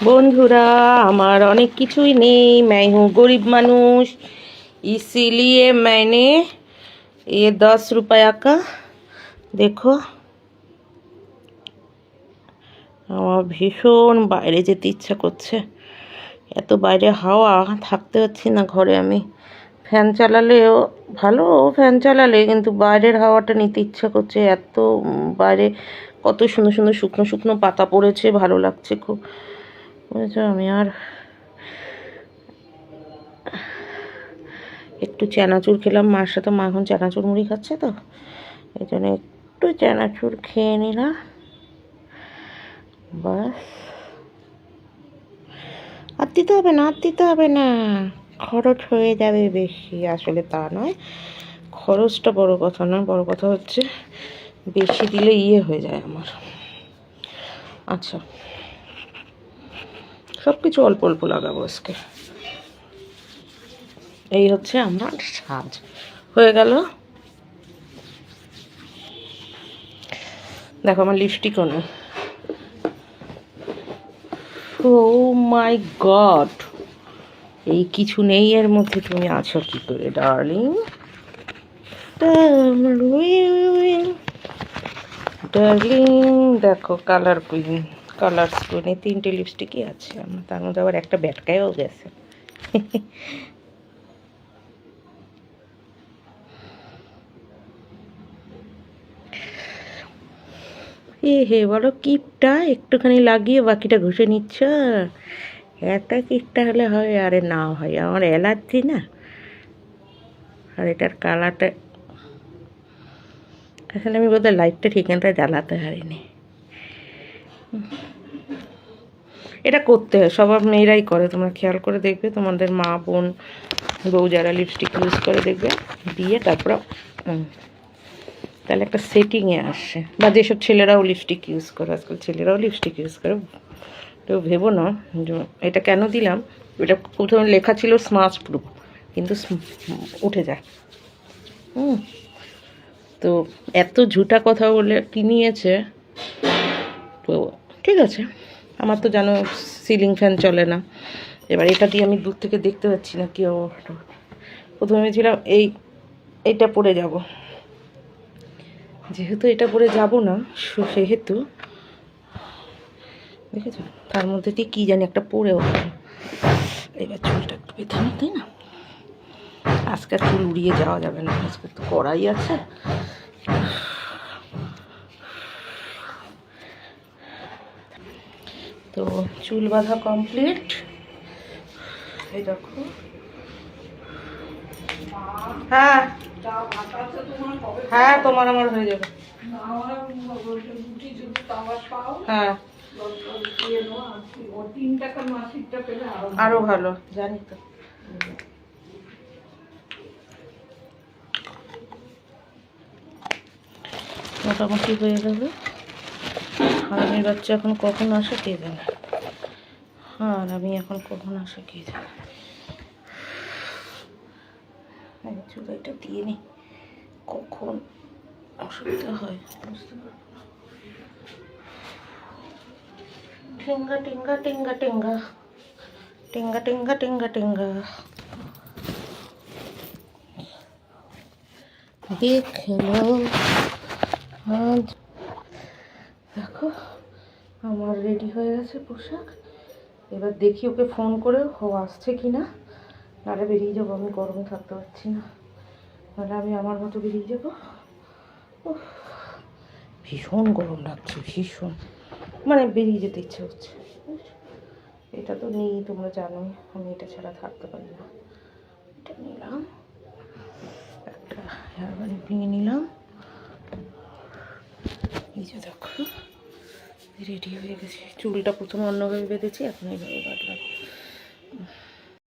বন্ধুরা, আমার অনেক কিছুই নেই। मैं हूँ गरीब मानुष, इसीलिए मैंने ये 10 रुपया का देखो। আমার ভীষণ বাইরে যেতে ইচ্ছা করছে। এত বাইরে হাওয়া, থাকতে পারছি না ঘরে। আমি ফ্যান চালালেও ভালো, ফ্যান চালালে কিন্তু বাইরের হাওয়াটা নিতে ইচ্ছা করছে। এত বাইরে কত সুন্দর সুন্দর শুকনো শুকনো পাতা পড়েছে, ভালো লাগছে খুব। বুঝেছো, আমি আর একটু চানাচুর খেলাম মার সাথে। মা এখন চানাচুর মুড়ি খাচ্ছে, তো এই জন্য একটু চানাচুর খেয়ে নিলাম, বাস। আর দিতে হবে না, আর দিতে হবে না, খরচ হয়ে যাবে বেশি। আসলে তা নয়, খরচটা বড় কথা নয়, বড় কথা হচ্ছে বেশি দিলে হয়ে যায় আমার। আচ্ছা, সব কিছু অল্প অল্প লাগাবো আজকে। এই হচ্ছে আমার সাজ, হয়ে গেল। দেখো আমার লিপস্টিকও নেই। ও মাই গড, এই কিছু নেই এর মধ্যে তুমি আছো কি করে ডার্লিং? ডার্লিং দেখো, কালার কুইন, কালার কুইনে 3টে লিপস্টিকই আছে আমার, তার মধ্যে আবার একটা ব্যাটকায়ও গেছে। হে বলো, কিপটা একটুখানি লাগিয়ে বাকিটা ঘষে নিচ্ছ? এত কিপটা হলে হয়? আরে না হয়, আমার অ্যালার্জি না। আর এটার কালারটা আসলে আমি বোধহয় লাইটটা ঠিকঠাক জ্বালাতে পারিনি। এটা করতে হয়, সব মেয়েরাই করে, তোমরা খেয়াল করে দেখবে, তোমাদের মা বোন বউ যারা লিপস্টিক ইউজ করে দেখবে, দিয়ে তারপরে তাহলে একটা সেটিংয়ে আসে। বা যেসব ছেলেরাও লিপস্টিক ইউজ করে, আজকাল ছেলেরাও লিপস্টিক ইউজ করে, তো ভেবো না। এটা কেন দিলাম, এটা প্রথমে লেখা ছিল স্মাচ প্রুফ, কিন্তু উঠে যায়। তো এত ঝুটা কথা বলে কি নিয়েছে, তো ঠিক আছে। আমার তো জানো সিলিং ফ্যান চলে না, এবার এটা দিয়ে আমি দূর থেকে দেখতে পাচ্ছি না কি অবস্থা। প্রথমে ভেবেছিলাম এইটা পরে যাব, যেহেতু এটা পরে যাব না সেহেতু দেখেছো তার মধ্যে দিয়ে কী জানি একটা পরেও। এবার চুলটা একটু বেঁধে নিই, তাই না? আজকে চুল উড়িয়ে যাওয়া যাবে না, আজকে তো কড়াই আছে। তো চুল বাঁধা কমপ্লিট। এই দেখো, হ্যাঁ হ্যাঁ, তোমার আমার হয়ে যাবে। হ্যাঁ, আরো ভালো, জানি তো। মোটামুটি হয়ে যাবে। হারামির বাচ্চা এখন কখন আসে কে জানে। হ্যাঁ, আমি এখন কখন আসে কে জানে। চুলাইটা দিয়ে নি, কখন অসুবিধা হয় বুঝতে পারবো না। Tenga Tenga Tenga Tenga Tenga Tenga Tenga Tenga দেখলো আজ। দেখো আমার রেডি হয়ে গেছে পোশাক। এবার দেখি ওকে ফোন করে ও আসছে কি না, নাহলে বেরিয়ে যাবো। আমি গরমে থাকতে পারছি না, নাহলে আমি আমার মতো বেরিয়ে যাবো। ভীষণ গরম লাগছে, ভীষণ, মানে বেরিয়ে যেতে ইচ্ছে হচ্ছে। এটা তো নেই, তোমরা জানোই আমি এটা ছাড়া থাকতে পারি না। এটা নিলাম, একটা হেয়ার ব্যান্ড নিয়ে নিলাম। এই যে দেখো রেডি হয়ে গেছি। চুলটা প্রথমে অন্যভাবে বেঁধেছি, এখন এইভাবে বাঁধলাম।